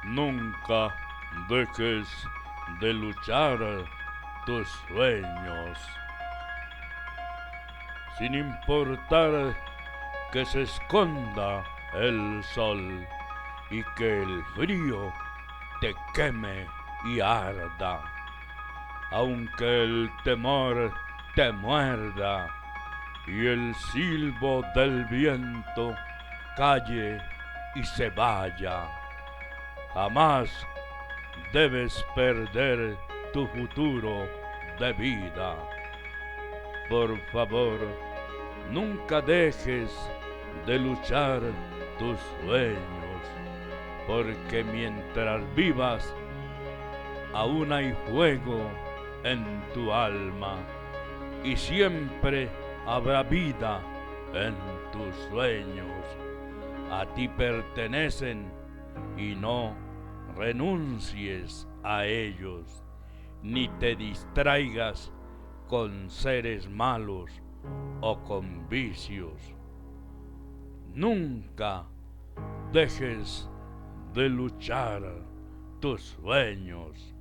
Nunca dejes de luchar tus sueños, sin importar que se esconda el sol y que el frío te queme y arda, aunque el temor te muerda y el silbo del viento calle y se vaya. Jamás debes perder tu futuro de vida. Por favor, nunca dejes de luchar tus sueños, porque mientras vivas, aún hay fuego en tu alma y siempre habrá vida en tus sueños. A ti pertenecen y no renuncies a ellos, ni te distraigas con seres malos o con vicios. Nunca dejes de luchar tus sueños.